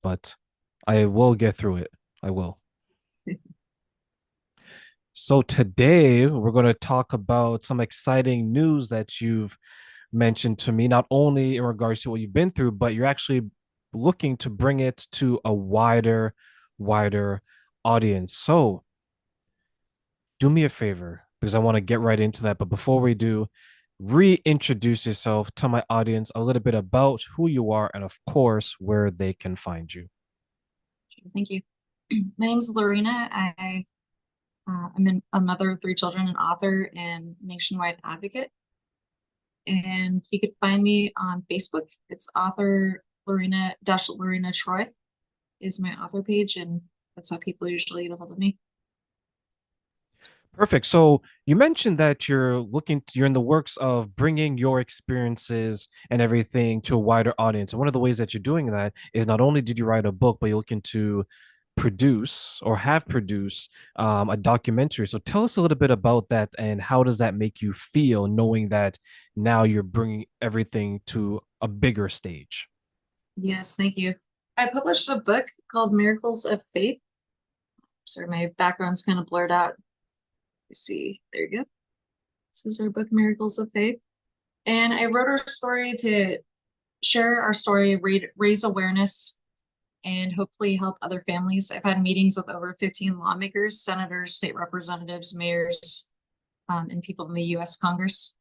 but I will get through it. I will. So today we're going to talk about some exciting news that you've mentioned to me, not only in regards to what you've been through, but you're actually looking to bring it to a wider audience. So do me a favor because I want to get right into that. But before we do, reintroduce yourself to my audience a little bit about who you are and, of course, where they can find you. Thank you. My name is Lorina. I'm a mother of three children, an author, and nationwide advocate. And you could find me on Facebook. It's author Lorina Troy is my author page, and that's how people usually get a hold of me. Perfect. So you mentioned that you're in the works of bringing your experiences and everything to a wider audience. And one of the ways that you're doing that is not only did you write a book, but you're looking to produce or have produced a documentary. So tell us a little bit about that and how does that make you feel knowing that now you're bringing everything to a bigger stage? Yes, thank you. I published a book called Miracles of Faith. Sorry, my background's kind of blurred out. Let's see. There you go. This is our book, Miracles of Faith. And I wrote our story to share our story, raise awareness, and hopefully help other families. I've had meetings with over 15 lawmakers, senators, state representatives, mayors, and people in the US Congress,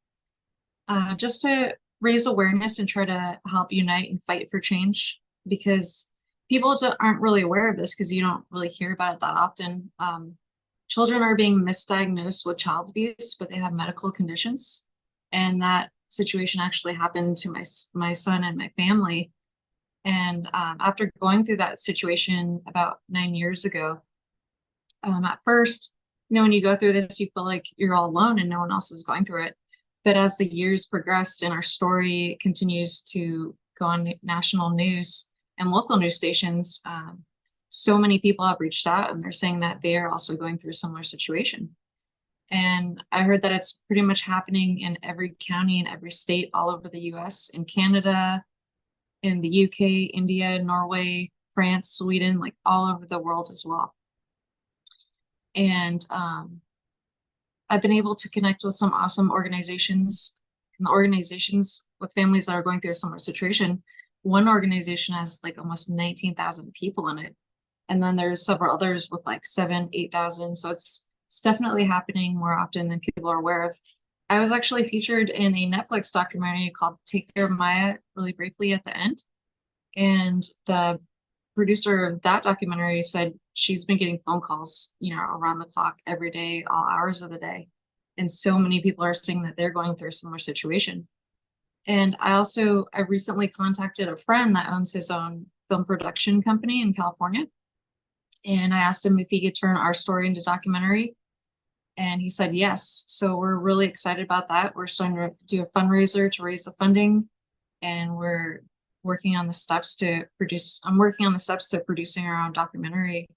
just to raise awareness and try to help unite and fight for change because people aren't really aware of this because you don't really hear about it that often. Children are being misdiagnosed with child abuse, but they have medical conditions. And that situation actually happened to my son and my family. And after going through that situation about 9 years ago, at first, when you go through this, you feel like you're all alone and no one else is going through it. But as the years progressed and our story continues to go on national news and local news stations, so many people have reached out and they're saying that they are also going through a similar situation. And I heard that it's pretty much happening in every county in every state all over the US, in Canada, in the UK, India, Norway, France, Sweden, like all over the world as well. And I've been able to connect with some awesome organizations and organizations with families that are going through a similar situation. One organization has like almost 19,000 people in it. And then there's several others with like 8,000. So it's definitely happening more often than people are aware of. I was actually featured in a Netflix documentary called Take Care of Maya really briefly at the end. And the producer of that documentary said she's been getting phone calls, around the clock every day, all hours of the day. And so many people are saying that they're going through a similar situation. And I recently contacted a friend that owns his own film production company in California. And I asked him if he could turn our story into documentary. And he said yes. So we're really excited about that. We're starting to do a fundraiser to raise the funding. And we're working on the steps to produce. I'm working on the steps to producing our own documentary,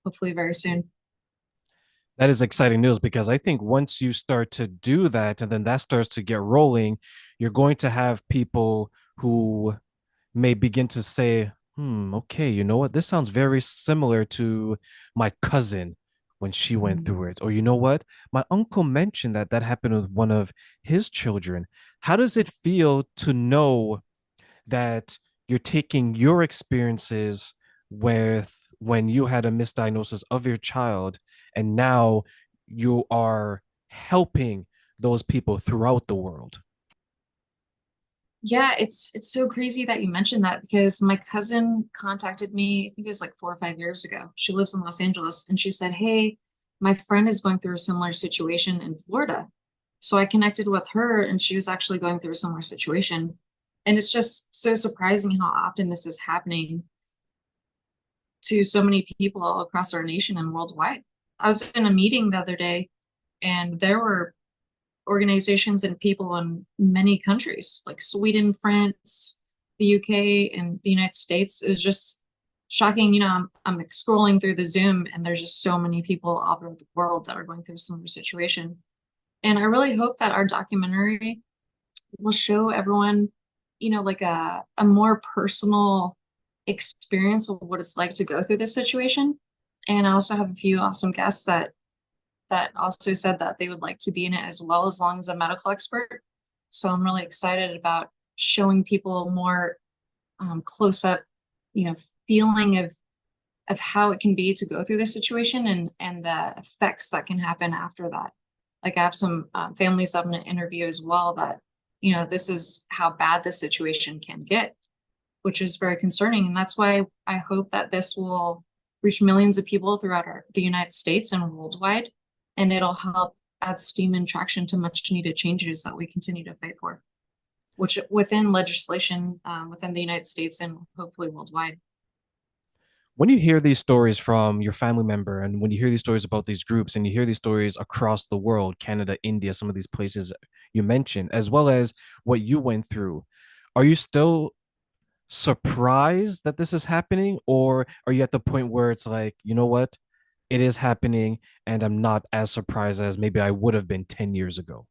hopefully very soon. That is exciting news because I think once you start to do that and then that starts to get rolling, you're going to have people who may begin to say, okay, you know what? This sounds very similar to my cousin when she went Mhm. through it. Or you know what? My uncle mentioned that that happened with one of his children. How does it feel to know that you're taking your experiences with when you had a misdiagnosis of your child and now you are helping those people throughout the world? Yeah, it's so crazy that you mentioned that because my cousin contacted me, I think it was like 4 or 5 years ago. She lives in Los Angeles and she said, "Hey, my friend is going through a similar situation in Florida." So I connected with her and she was actually going through a similar situation. And it's just so surprising how often this is happening to so many people all across our nation and worldwide. I was in a meeting the other day and there were organizations and people in many countries like Sweden, France, the UK, and the United States. It was just shocking. I'm like scrolling through the Zoom and there's just so many people all over the world that are going through a similar situation. And I really hope that our documentary will show everyone, like a more personal experience of what it's like to go through this situation. And I also have a few awesome guests that also said that they would like to be in it as well, as long as a medical expert. So I'm really excited about showing people more close up, you know, feeling of how it can be to go through this situation and the effects that can happen after that. Like I have some families I'm going to interview as well that, you know, this is how bad the situation can get, which is very concerning. And that's why I hope that this will reach millions of people throughout the United States and worldwide, and it'll help add steam and traction to much needed changes that we continue to fight for, which within legislation, within the United States and hopefully worldwide. When you hear these stories from your family member, and when you hear these stories about these groups, and you hear these stories across the world, Canada, India, some of these places you mentioned, as well as what you went through, are you still surprised that this is happening, or are you at the point where it's like, you know what, it is happening, and I'm not as surprised as maybe I would have been 10 years ago?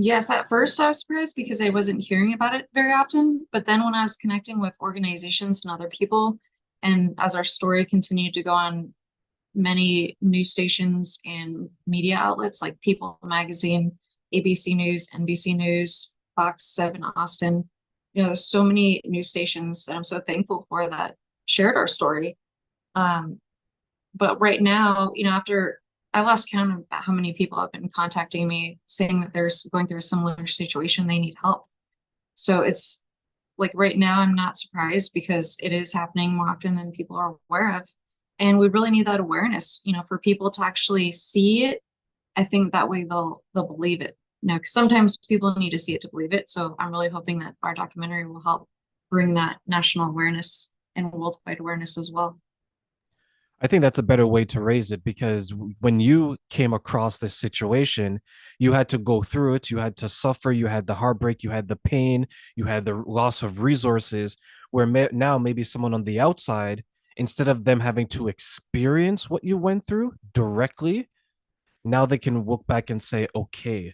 Yes, at first I was surprised because I wasn't hearing about it very often. But then when I was connecting with organizations and other people, and as our story continued to go on many news stations and media outlets like People Magazine, ABC News, NBC News, Fox 7 Austin, you know, there's so many news stations that I'm so thankful for that shared our story. Um, but right now, you know, after I lost count of how many people have been contacting me saying that they're going through a similar situation, they need help. So it's like right now, I'm not surprised because it is happening more often than people are aware of. And we really need that awareness, you know, for people to actually see it. I think that way they'll believe it. You know, because sometimes people need to see it to believe it. So I'm really hoping that our documentary will help bring that national awareness and worldwide awareness as well. I think that's a better way to raise it, because when you came across this situation, you had to go through it, you had to suffer, you had the heartbreak, you had the pain, you had the loss of resources. Where now maybe someone on the outside, instead of them having to experience what you went through directly, now they can look back and say, okay,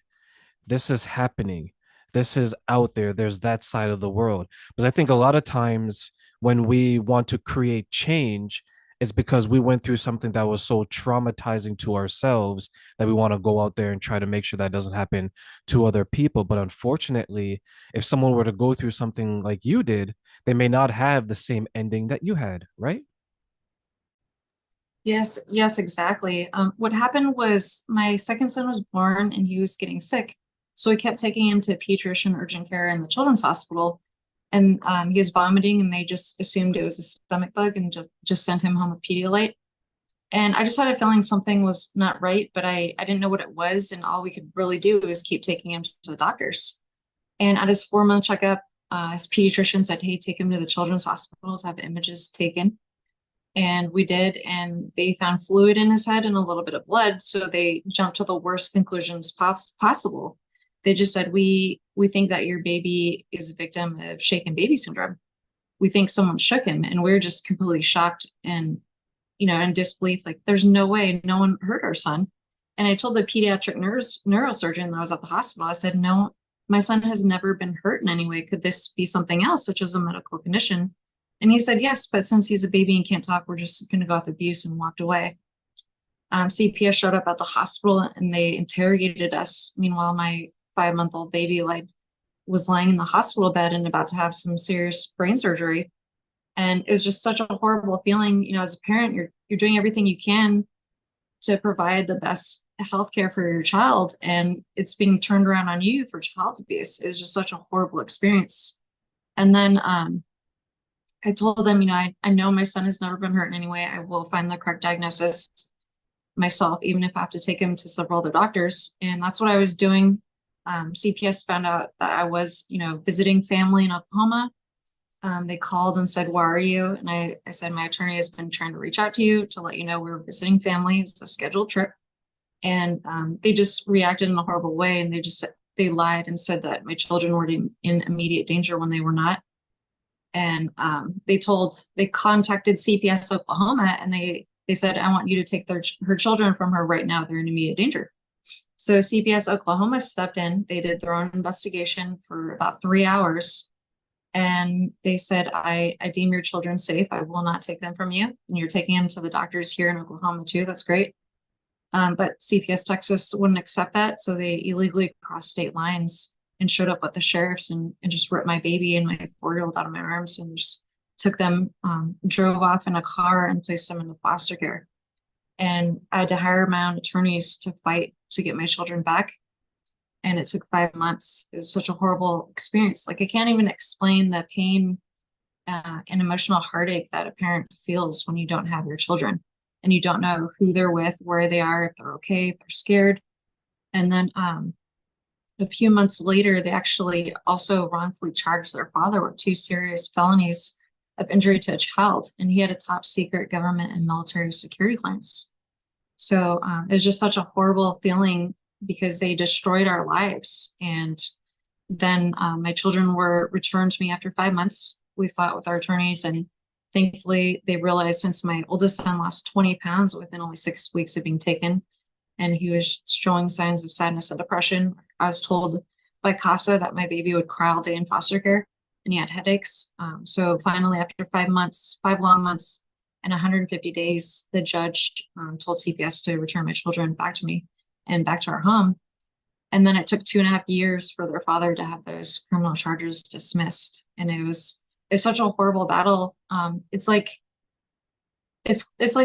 this is happening. This is out there. There's that side of the world. Because I think a lot of times when we want to create change, it's because we went through something that was so traumatizing to ourselves that we want to go out there and try to make sure that doesn't happen to other people. But unfortunately, if someone were to go through something like you did, they may not have the same ending that you had, right? Yes, yes, exactly. What happened was my second son was born and he was getting sick. So we kept taking him to pediatrician urgent care in the children's hospital. And he was vomiting and they just assumed it was a stomach bug and just sent him home with Pedialyte. And I just had a feeling something was not right, but I didn't know what it was. And all we could really do was keep taking him to the doctors. And at his 4 month checkup, his pediatrician said, hey, take him to the children's hospital to have images taken. And we did, and they found fluid in his head and a little bit of blood. So they jumped to the worst conclusions possible. They just said, we think that your baby is a victim of shaken baby syndrome. We think someone shook him, and we're just completely shocked and, you know, in disbelief. Like, there's no way no one hurt our son. And I told the pediatric neurosurgeon that was at the hospital, I said, no, my son has never been hurt in any way. Could this be something else, such as a medical condition? And he said, yes, but since he's a baby and can't talk, we're just going to go with abuse, and walked away. CPS showed up at the hospital and they interrogated us. Meanwhile, my 5 month old baby was lying in the hospital bed and about to have some serious brain surgery. And it was just such a horrible feeling. You know, as a parent, you're doing everything you can to provide the best healthcare for your child, and it's being turned around on you for child abuse. It was just such a horrible experience. And then I told them, you know, I know my son has never been hurt in any way. I will find the correct diagnosis myself, even if I have to take him to several other doctors. And that's what I was doing. CPS found out that I was, you know, visiting family in Oklahoma. They called and said, where are you? And I said, my attorney has been trying to reach out to you to let you know we're visiting family. It's a scheduled trip. And they just reacted in a horrible way. And they lied and said that my children were in immediate danger when they were not. And they contacted CPS Oklahoma, and they said, I want you to take her children from her right now. They're in immediate danger. So CPS Oklahoma stepped in. They did their own investigation for about 3 hours. And they said, I deem your children safe. I will not take them from you. And you're taking them to the doctors here in Oklahoma too. That's great. But CPS Texas wouldn't accept that. So they illegally crossed state lines and showed up with the sheriffs and just ripped my baby and my 4-year-old out of my arms and just took them, drove off in a car and placed them into foster care. And I had to hire my own attorneys to fight to get my children back. And it took 5 months. It was such a horrible experience. Like, I can't even explain the pain and emotional heartache that a parent feels when you don't have your children and you don't know who they're with, where they are, if they're okay, if they're scared. And then a few months later, they actually also wrongfully charged their father with 2 serious felonies of injury to a child. And he had a top secret government and military security clearance. So it was just such a horrible feeling because they destroyed our lives. And then my children were returned to me after 5 months. We fought with our attorneys, and thankfully, they realized since my oldest son lost 20 pounds within only 6 weeks of being taken, and he was showing signs of sadness and depression. I was told by CASA that my baby would cry all day in foster care, and he had headaches. So finally, after 5 months, 5 long months, and 150 days, the judge told CPS to return my children back to me and back to our home. And then it took 2.5 years for their father to have those criminal charges dismissed. And it's such a horrible battle. It's like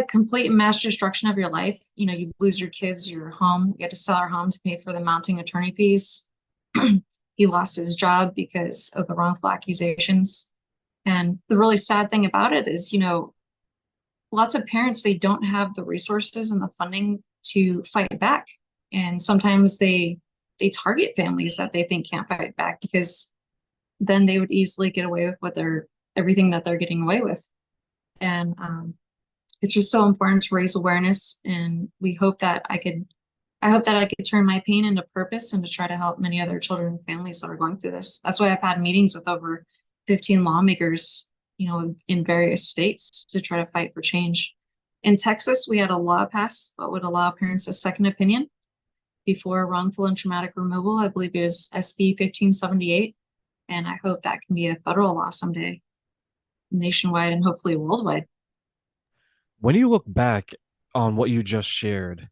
complete mass destruction of your life. You know, you lose your kids, your home. You had to sell our home to pay for the mounting attorney fees. He lost his job because of the wrongful accusations. And the really sad thing about it is, you know, lots of parents, they don't have the resources and the funding to fight back. And sometimes they target families that they think can't fight back because then they would easily get away with everything that they're getting away with. And it's just so important to raise awareness. And I hope that I could turn my pain into purpose and to try to help many other children and families that are going through this. That's why I've had meetings with over 15 lawmakers, you know, in various states to try to fight for change. In Texas, we had a law passed that would allow parents a second opinion before wrongful and traumatic removal. I believe it was SB 1578. And I hope that can be a federal law someday, nationwide and hopefully worldwide. When you look back on what you just shared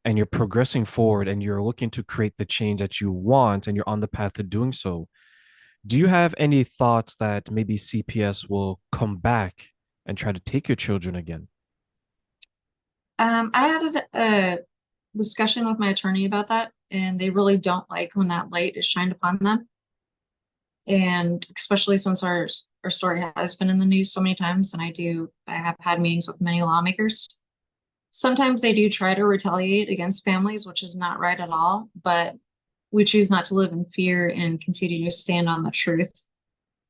and you're progressing forward and you're looking to create the change that you want and you're on the path to doing so, do you have any thoughts that maybe CPS will come back and try to take your children again? I had a discussion with my attorney about that, and they really don't like when that light is shined upon them. And especially since our story has been in the news so many times, and I have had meetings with many lawmakers. Sometimes they do try to retaliate against families, which is not right at all, but we choose not to live in fear and continue to stand on the truth,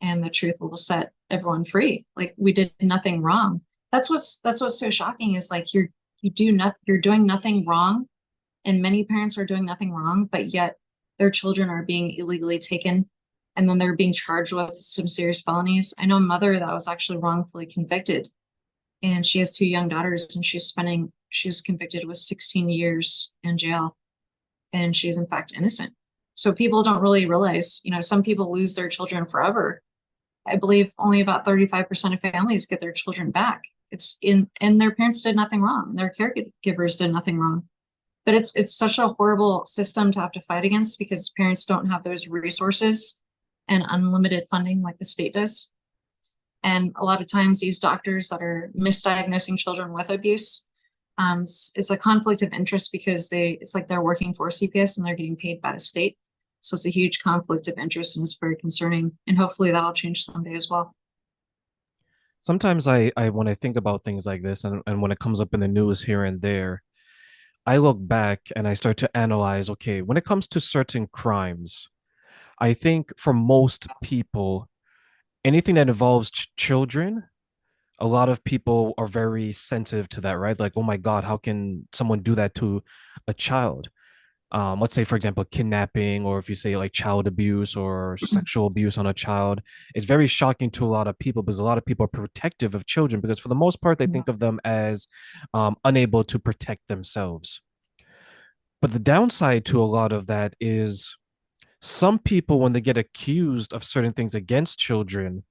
and the truth will set everyone free. Like, we did nothing wrong. That's what's so shocking is like you're doing nothing wrong, and many parents are doing nothing wrong, but yet their children are being illegally taken, and then they're being charged with some serious felonies. I know a mother that was actually wrongfully convicted, and she has 2 young daughters, and she was convicted with 16 years in jail, and she's in fact innocent. So people don't really realize, you know, some people lose their children forever. I believe only about 35% of families get their children back. And their parents did nothing wrong. Their caregivers did nothing wrong. But it's such a horrible system to have to fight against because parents don't have those resources and unlimited funding like the state does. And a lot of times these doctors that are misdiagnosing children with abuse, it's a conflict of interest because it's like they're working for CPS and they're getting paid by the state. So it's a huge conflict of interest and it's very concerning. And hopefully that'll change someday as well. Sometimes I when I think about things like this and when it comes up in the news here and there, I look back and I start to analyze, okay, when it comes to certain crimes, I think for most people, anything that involves children, a lot of people are very sensitive to that, right? Like, oh my God, how can someone do that to a child? Let's say, for example, kidnapping, or if you say like child abuse or sexual abuse on a child, it's very shocking to a lot of people because a lot of people are protective of children because for the most part, they Yeah. think of them as unable to protect themselves. But the downside to a lot of that is some people, when they get accused of certain things against children,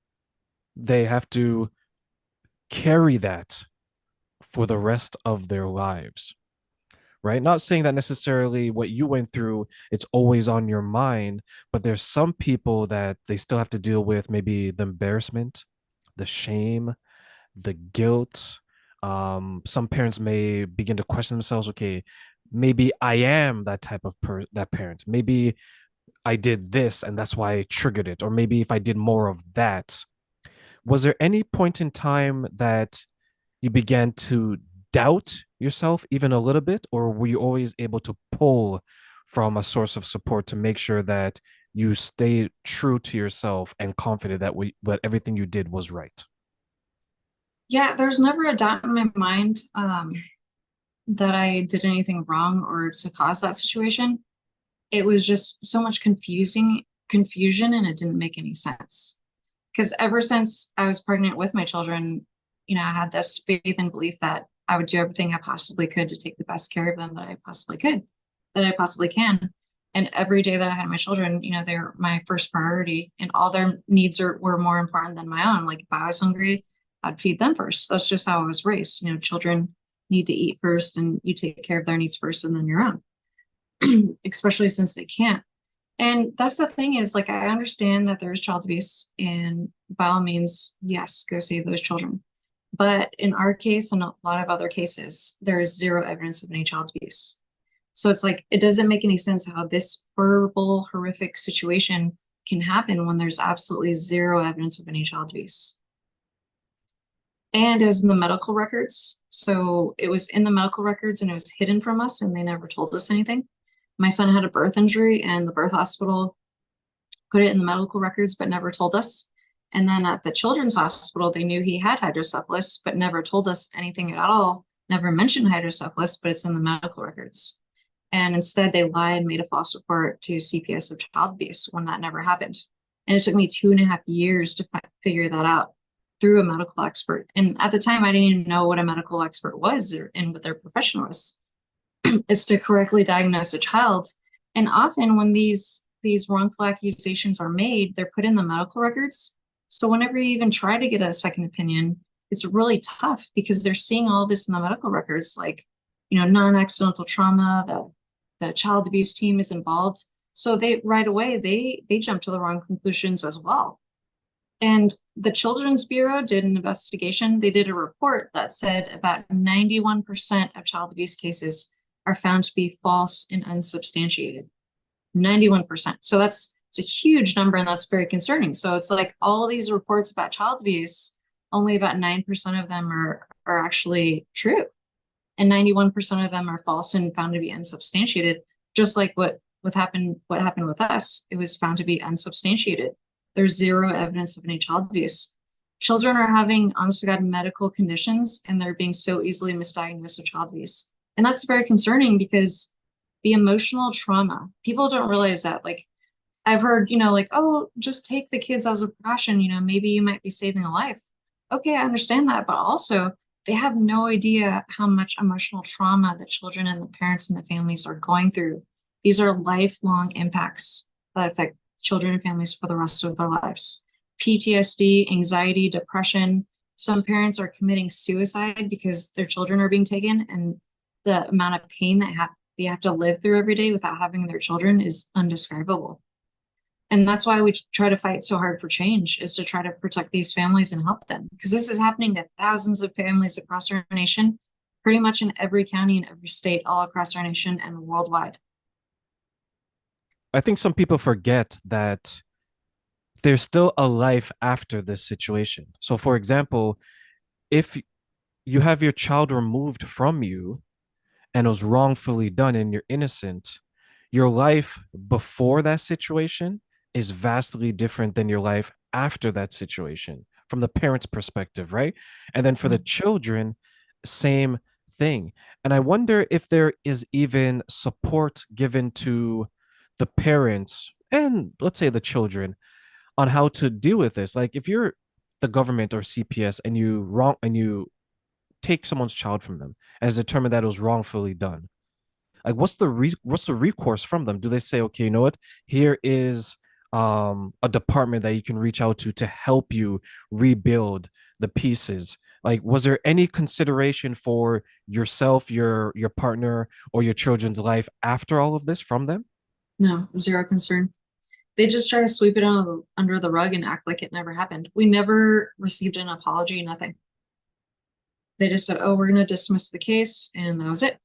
they have to carry that for the rest of their lives, right? Not saying that necessarily what you went through, it's always on your mind, but there's some people that they still have to deal with maybe the embarrassment, the shame, the guilt. Some parents may begin to question themselves, okay, maybe I am that type of that parent. Maybe I did this and that's why I triggered it. Or maybe if I did more of that. Was there any point in time that you began to doubt yourself even a little bit, or were you always able to pull from a source of support to make sure that you stayed true to yourself and confident that that everything you did was right? Yeah, there's never a doubt in my mind that I did anything wrong or to cause that situation. It was just so much confusion, and it didn't make any sense. Because ever since I was pregnant with my children, I had this faith and belief that I would do everything I possibly could to take the best care of them that I possibly could, that I possibly can. And every day that I had my children, they're my first priority, and all their needs were more important than my own. Like if I was hungry, I'd feed them first. That's just how I was raised. Children need to eat first, and you take care of their needs first, and then your own, especially since they can't. And that's the thing is, like, I understand that there's child abuse, and by all means, yes, go save those children. But in our case and a lot of other cases, there is zero evidence of any child abuse. So it's like, it doesn't make any sense how this horrible, horrific situation can happen when there's absolutely zero evidence of any child abuse. And it was in the medical records. So it was in the medical records and it was hidden from us, and they never told us anything. My son had a birth injury, and the birth hospital put it in the medical records, but never told us. And then at the children's hospital, they knew he had hydrocephalus, but never told us anything at all, never mentioned hydrocephalus, but it's in the medical records. And instead, they lied and made a false report to CPS of child abuse when that never happened. And it took me 2.5 years to figure that out through a medical expert. And at the time, I didn't even know what a medical expert was and what their profession was. It's to correctly diagnose a child. And often when these wrongful accusations are made, they're put in the medical records. So whenever you even try to get a second opinion, it's really tough because they're seeing all this in the medical records, like, non-accidental trauma, the child abuse team is involved. So they right away they jump to the wrong conclusions as well. And the Children's Bureau did an investigation. They did a report that said about 91% of child abuse cases are found to be false and unsubstantiated. 91%. So it's a huge number, and that's very concerning. So it's like all these reports about child abuse, only about 9% of them are actually true. And 91% of them are false and found to be unsubstantiated, just like what happened with us. It was found to be unsubstantiated. There's zero evidence of any child abuse. Children are having, honest to God, medical conditions, and they're being so easily misdiagnosed with child abuse. And that's very concerning because the emotional trauma, people don't realize that. Like, I've heard, like, oh, just take the kids as a precaution, maybe you might be saving a life. Okay, I understand that, but also they have no idea how much emotional trauma the children and the parents and the families are going through. These are lifelong impacts that affect children and families for the rest of their lives. PTSD, anxiety, depression. Some parents are committing suicide because their children are being taken, and the amount of pain that they have to live through every day without having their children is undescribable. And that's why we try to fight so hard for change, is to try to protect these families and help them. Because this is happening to thousands of families across our nation, pretty much in every county and every state, all across our nation and worldwide. I think some people forget that there's still a life after this situation. So, for example, if you have your child removed from you and it was wrongfully done and you're innocent, your life before that situation is vastly different than your life after that situation from the parent's perspective, right? And then for the children, same thing. And I wonder if there is even support given to the parents and let's say the children on how to deal with this. Like if you're the government or CPS and you take someone's child from them as determined that it was wrongfully done, Like what's the recourse from them? Do they say, okay, you know what? Here is a department that you can reach out to help you rebuild the pieces? Like, was there any consideration for yourself, your partner, or your children's life after all of this from them? No, zero concern. They just try to sweep it under the rug and act like it never happened. We never received an apology, nothing. They just said, oh, we're going to dismiss the case, and that was it.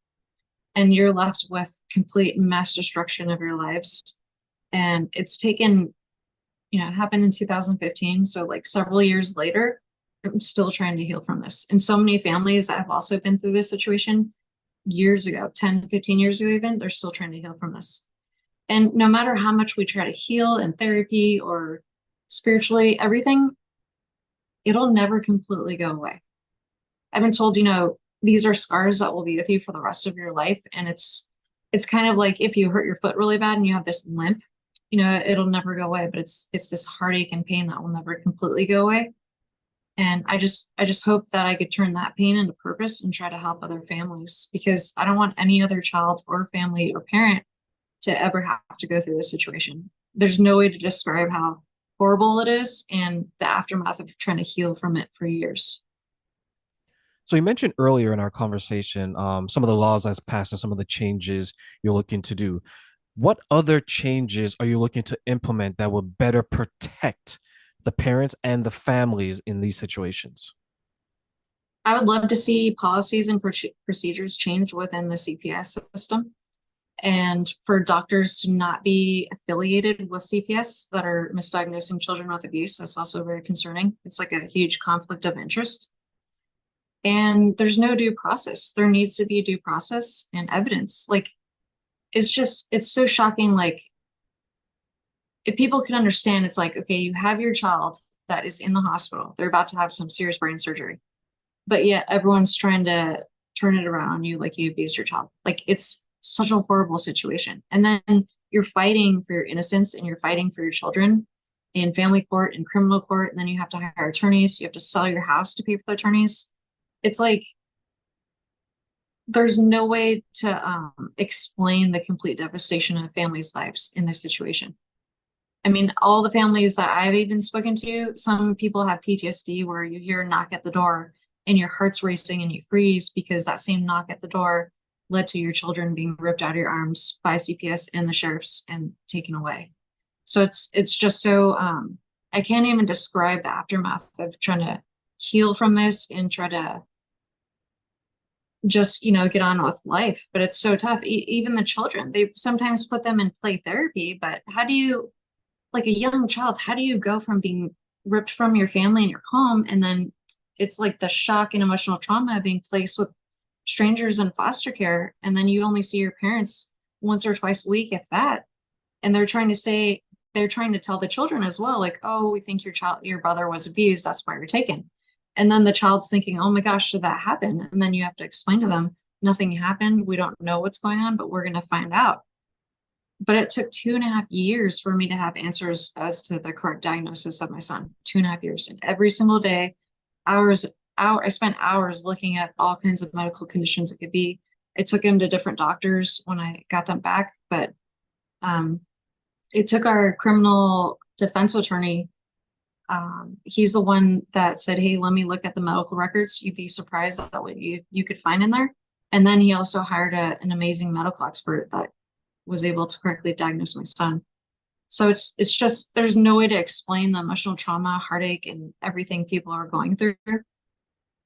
And you're left with complete mass destruction of your lives. And it's taken, it happened in 2015. So, like several years later, I'm still trying to heal from this. And so many families that have also been through this situation years ago, 10, 15 years ago, even, they're still trying to heal from this. And no matter how much we try to heal in therapy or spiritually, everything, it'll never completely go away. I've been told, these are scars that will be with you for the rest of your life. And it's kind of like if you hurt your foot really bad and you have this limp, it'll never go away, but it's this heartache and pain that will never completely go away. And I just hope that I could turn that pain into purpose and try to help other families because I don't want any other child or family or parent to ever have to go through this situation. There's no way to describe how horrible it is and the aftermath of trying to heal from it for years. So you mentioned earlier in our conversation some of the laws that's passed and some of the changes you're looking to do. What other changes are you looking to implement that will better protect the parents and the families in these situations? I would love to see policies and procedures changed within the CPS system and for doctors to not be affiliated with CPS that are misdiagnosing children with abuse. That's also very concerning. It's like a huge conflict of interest. And there's no due process. There needs to be due process and evidence. Like, it's so shocking. Like, if people can understand, it's like, okay, you have your child that is in the hospital, they're about to have some serious brain surgery, but yet everyone's trying to turn it around on you like you abused your child. Like, it's such a horrible situation. And then you're fighting for your innocence and you're fighting for your children in family court and criminal court. And then you have to hire attorneys. You have to sell your house to pay for the attorneys. It's like there's no way to explain the complete devastation of families' lives in this situation. I mean, all the families that I've even spoken to, some people have PTSD where you hear a knock at the door and your heart's racing and you freeze because that same knock at the door led to your children being ripped out of your arms by CPS and the sheriffs and taken away. So it's just so I can't even describe the aftermath of trying to heal from this and try to just get on with life. But it's so tough. Even the children, they sometimes put them in play therapy, but how do you, like a young child, how do you go from being ripped from your family and your home and then it's like the shock and emotional trauma of being placed with strangers in foster care and then you only see your parents once or twice a week if that, and they're trying to tell the children as well, like, oh, we think your brother was abused, that's why you're taken. And then the child's thinking, oh my gosh, did that happen? And then you have to explain to them nothing happened, we don't know what's going on, but we're going to find out. But it took 2.5 years for me to have answers as to the correct diagnosis of my son. 2.5 years. And every single day, I spent hours looking at all kinds of medical conditions it could be. It took him to different doctors when I got them back, but um, it took our criminal defense attorney. He's the one that said, hey, let me look at the medical records. You'd be surprised at what you could find in there. And then he also hired an amazing medical expert that was able to correctly diagnose my son. So it's just there's no way to explain the emotional trauma, heartache, and everything people are going through.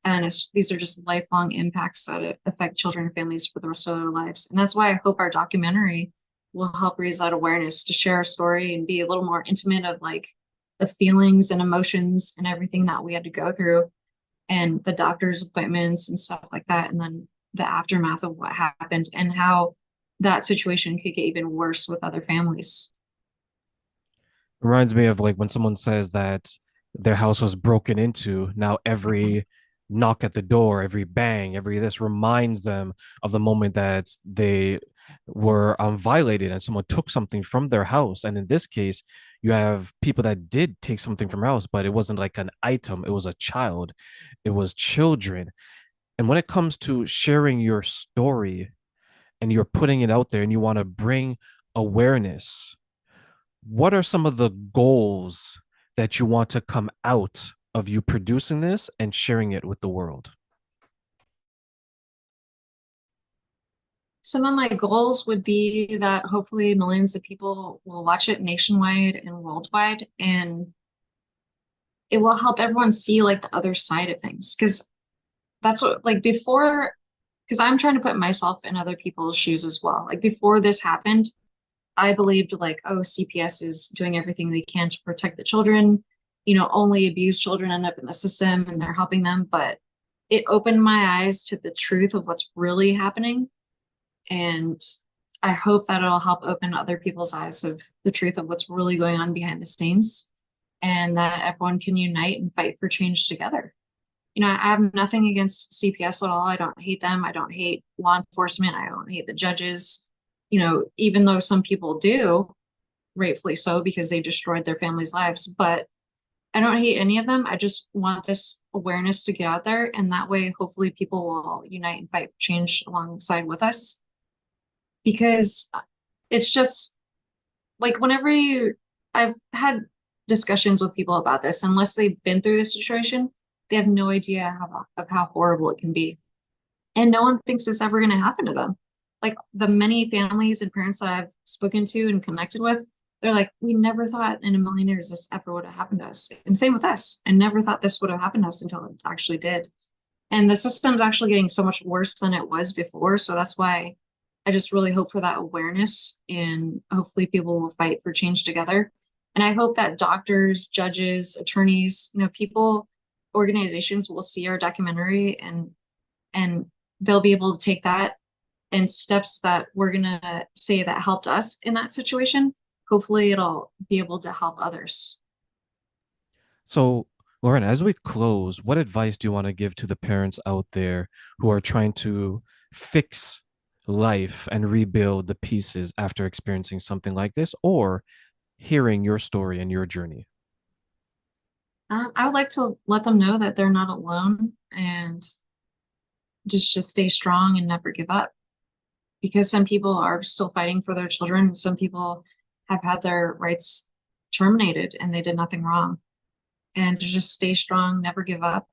And these are just lifelong impacts that affect children and families for the rest of their lives. And that's why I hope our documentary will help raise that awareness to share our story and be a little more intimate of like the feelings and emotions and everything that we had to go through and the doctor's appointments and stuff like that. And then the aftermath of what happened and how that situation could get even worse with other families. Reminds me of like when someone says that their house was broken into. Now every knock at the door, every bang, every this reminds them of the moment that they were violated and someone took something from their house. And in this case, you have people that did take something from their house, but it wasn't like an item, it was a child, it was children. And when it comes to sharing your story, and you're putting it out there and you want to bring awareness, what are some of the goals that you want to come out of you producing this and sharing it with the world? Some of my goals would be that hopefully millions of people will watch it nationwide and worldwide, and it will help everyone see like the other side of things. Because that's what, like, before, because I'm trying to put myself in other people's shoes as well. Like, before this happened, I believed like, oh, CPS is doing everything they can to protect the children. Only abused children end up in the system and they're helping them. But it opened my eyes to the truth of what's really happening. And I hope that it'll help open other people's eyes of the truth of what's really going on behind the scenes, and that everyone can unite and fight for change together. I have nothing against CPS at all. I don't hate them. I don't hate law enforcement. I don't hate the judges. Even though some people do, rightfully so, because they destroyed their families' lives. But I don't hate any of them. I just want this awareness to get out there. And that way, hopefully, people will unite and fight for change alongside with us. Because it's just like I've had discussions with people about this, unless they've been through this situation, they have no idea of how horrible it can be. And no one thinks it's ever going to happen to them. Like, the many families and parents that I've spoken to and connected with, they're like, we never thought in a million years this ever would have happened to us. And same with us. I never thought this would have happened to us until it actually did. And the system's actually getting so much worse than it was before. So that's why I just really hope for that awareness, and hopefully people will fight for change together. And I hope that doctors, judges, attorneys, people, organizations will see our documentary, and they'll be able to take that and steps that we're going to say that helped us in that situation. Hopefully it'll be able to help others. So, Lauren, as we close, what advice do you want to give to the parents out there who are trying to fix life and rebuild the pieces after experiencing something like this or hearing your story and your journey? I would like to let them know that they're not alone, and just stay strong and never give up, because some people are still fighting for their children. Some people have had their rights terminated and they did nothing wrong. And to just stay strong, never give up,